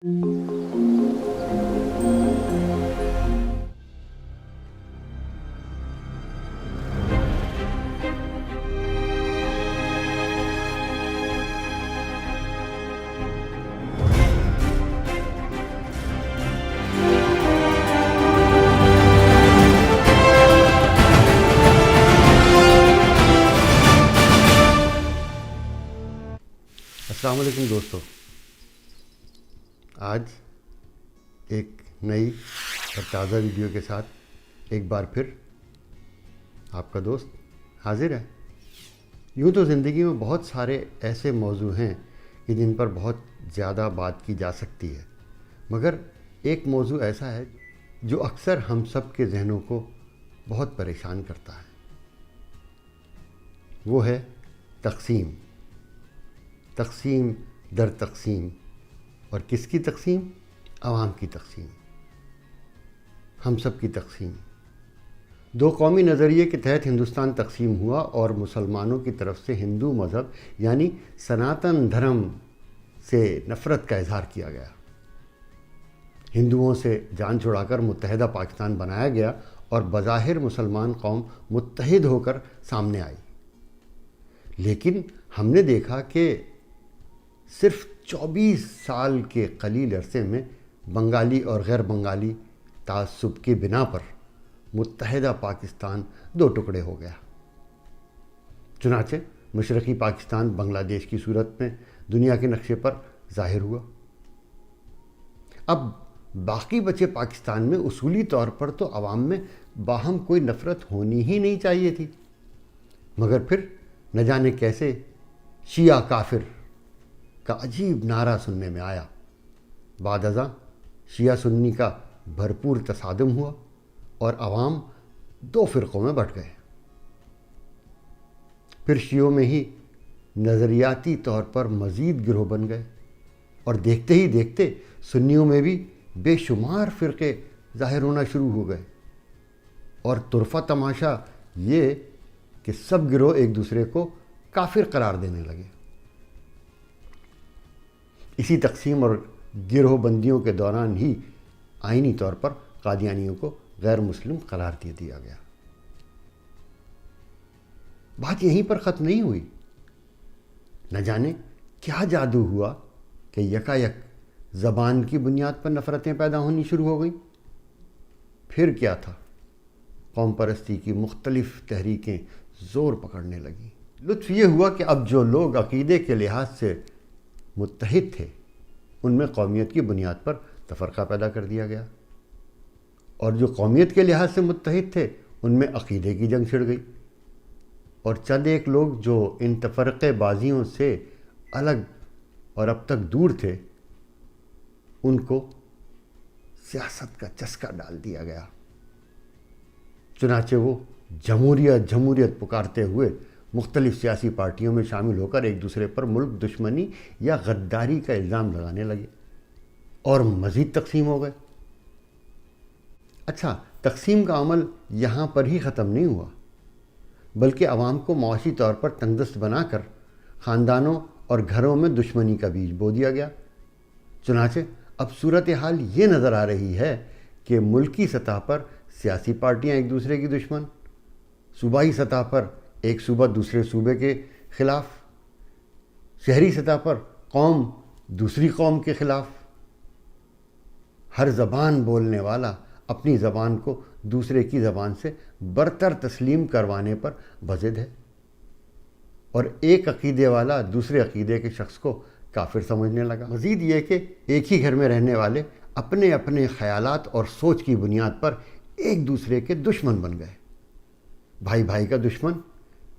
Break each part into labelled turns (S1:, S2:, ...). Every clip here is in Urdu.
S1: السلام علیکم دوستو، آج ایک نئی اور تازہ ویڈیو کے ساتھ ایک بار پھر آپ کا دوست حاضر ہے۔ یوں تو زندگی میں بہت سارے ایسے موضوع ہیں کہ جن پر بہت زیادہ بات کی جا سکتی ہے، مگر ایک موضوع ایسا ہے جو اکثر ہم سب کے ذہنوں کو بہت پریشان کرتا ہے، وہ ہے تقسیم در تقسیم۔ اور کس کی تقسیم؟ عوام کی تقسیم، ہم سب کی تقسیم۔ دو قومی نظریے کے تحت ہندوستان تقسیم ہوا اور مسلمانوں کی طرف سے ہندو مذہب یعنی سناتن دھرم سے نفرت کا اظہار کیا گیا۔ ہندوؤں سے جان چھڑا کر متحدہ پاکستان بنایا گیا اور بظاہر مسلمان قوم متحد ہو کر سامنے آئی، لیکن ہم نے دیکھا کہ صرف 24 سال کے قلیل عرصے میں بنگالی اور غیر بنگالی تعصب کی بنا پر متحدہ پاکستان دو ٹکڑے ہو گیا۔ چنانچہ مشرقی پاکستان بنگلہ دیش کی صورت میں دنیا کے نقشے پر ظاہر ہوا۔ اب باقی بچے پاکستان میں اصولی طور پر تو عوام میں باہم کوئی نفرت ہونی ہی نہیں چاہیے تھی، مگر پھر نہ جانے کیسے شیعہ کافر کا عجیب نعرہ سننے میں آیا۔ بعد ازاں شیعہ سنی کا بھرپور تصادم ہوا اور عوام دو فرقوں میں بٹ گئے۔ پھر شیعوں میں ہی نظریاتی طور پر مزید گروہ بن گئے اور دیکھتے ہی دیکھتے سنیوں میں بھی بے شمار فرقے ظاہر ہونا شروع ہو گئے، اور طرفہ تماشا یہ کہ سب گروہ ایک دوسرے کو کافر قرار دینے لگے۔ اسی تقسیم اور گروہ بندیوں کے دوران ہی آئینی طور پر قادیانیوں کو غیر مسلم قرار دے دیا گیا۔ بات یہیں پر ختم نہیں ہوئی، نہ جانے کیا جادو ہوا کہ یکایک زبان کی بنیاد پر نفرتیں پیدا ہونی شروع ہو گئیں۔ پھر کیا تھا، قوم پرستی کی مختلف تحریکیں زور پکڑنے لگیں۔ لطف یہ ہوا کہ اب جو لوگ عقیدے کے لحاظ سے متحد تھے ان میں قومیت کی بنیاد پر تفرقہ پیدا کر دیا گیا، اور جو قومیت کے لحاظ سے متحد تھے ان میں عقیدے کی جنگ چھڑ گئی، اور چند ایک لوگ جو ان تفرقے بازیوں سے الگ اور اب تک دور تھے ان کو سیاست کا چسکا ڈال دیا گیا۔ چنانچہ وہ جمہوریت پکارتے ہوئے مختلف سیاسی پارٹیوں میں شامل ہو کر ایک دوسرے پر ملک دشمنی یا غداری کا الزام لگانے لگے اور مزید تقسیم ہو گئے۔ اچھا، تقسیم کا عمل یہاں پر ہی ختم نہیں ہوا، بلکہ عوام کو معاشی طور پر تنگ دست بنا کر خاندانوں اور گھروں میں دشمنی کا بیج بو دیا گیا۔ چنانچہ اب صورتحال یہ نظر آ رہی ہے کہ ملکی سطح پر سیاسی پارٹیاں ایک دوسرے کی دشمن، صوبائی سطح پر ایک صوبہ دوسرے صوبے کے خلاف، شہری سطح پر قوم دوسری قوم کے خلاف۔ ہر زبان بولنے والا اپنی زبان کو دوسرے کی زبان سے برتر تسلیم کروانے پر بضد ہے، اور ایک عقیدے والا دوسرے عقیدے کے شخص کو کافر سمجھنے لگا۔ مزید یہ کہ ایک ہی گھر میں رہنے والے اپنے اپنے خیالات اور سوچ کی بنیاد پر ایک دوسرے کے دشمن بن گئے۔ بھائی بھائی کا دشمن،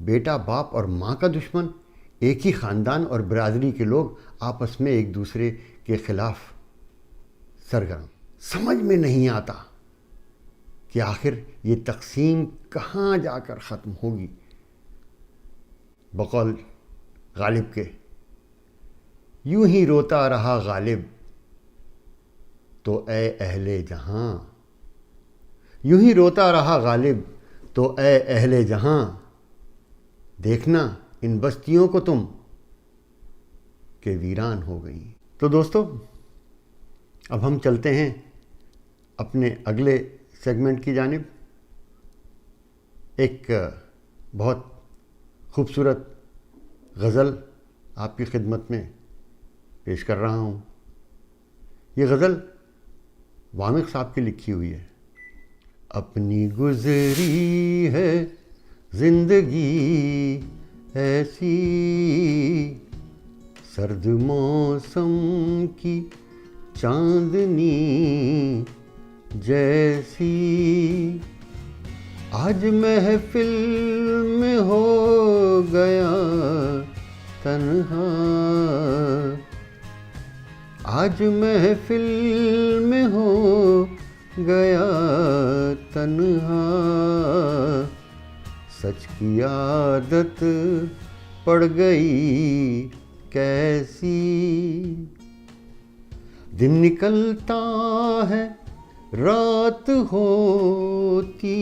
S1: بیٹا باپ اور ماں کا دشمن، ایک ہی خاندان اور برادری کے لوگ آپس میں ایک دوسرے کے خلاف سرگرم۔ سمجھ میں نہیں آتا کہ آخر یہ تقسیم کہاں جا کر ختم ہوگی۔ بقول غالب کے، یوں ہی روتا رہا غالب تو اے اہل جہاں، یوں ہی روتا رہا غالب تو اے اہل جہاں، دیکھنا ان بستیوں کو تم کہ ویران ہو گئیں۔ تو دوستو، اب ہم چلتے ہیں اپنے اگلے سیگمنٹ کی جانب. ایک بہت خوبصورت غزل آپ کی خدمت میں پیش کر رہا ہوں. یہ غزل وامق صاحب کی لکھی ہوئی ہے. اپنی گزری ہے زندگی ایسی، سرد موسم کی چاندنی جیسی، آج محفل میں ہو گیا تنہا، آج محفل میں ہو گیا تنہا، سچ کی عادت پڑ گئی کیسی، دن نکلتا ہے رات ہوتی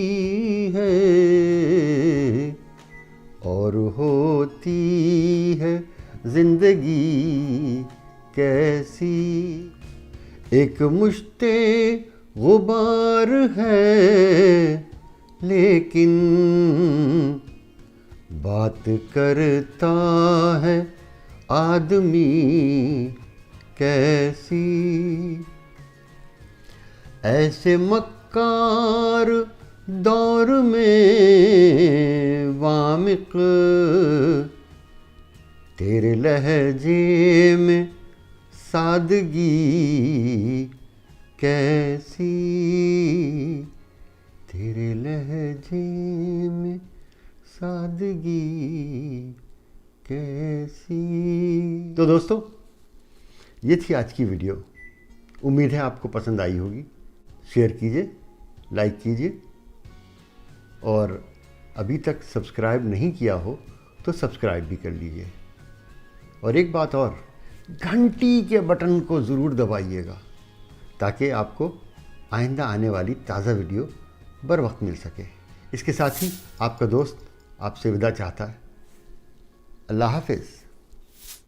S1: ہے، اور ہوتی ہے زندگی کیسی، ایک مشت غبار ہے لیکن بات کرتا ہے آدمی کیسی، ایسے مکار دور میں وامق تیرے لہجے میں سادگی کیسی، تیرے لہجے میں سادگی کیسی. تو دوستو، یہ تھی آج کی ویڈیو. امید ہے آپ کو پسند آئی ہوگی. شیئر کیجئے، لائک کیجئے، اور ابھی تک سبسکرائب نہیں کیا ہو تو سبسکرائب بھی کر لیجئے. اور ایک بات اور، گھنٹی کے بٹن کو ضرور دبائیے گا تاکہ آپ کو آئندہ آنے والی تازہ ویڈیو بر وقت مل سکے. اس کے ساتھ ہی آپ کا دوست آپ سے وداع چاہتا ہے. اللہ حافظ.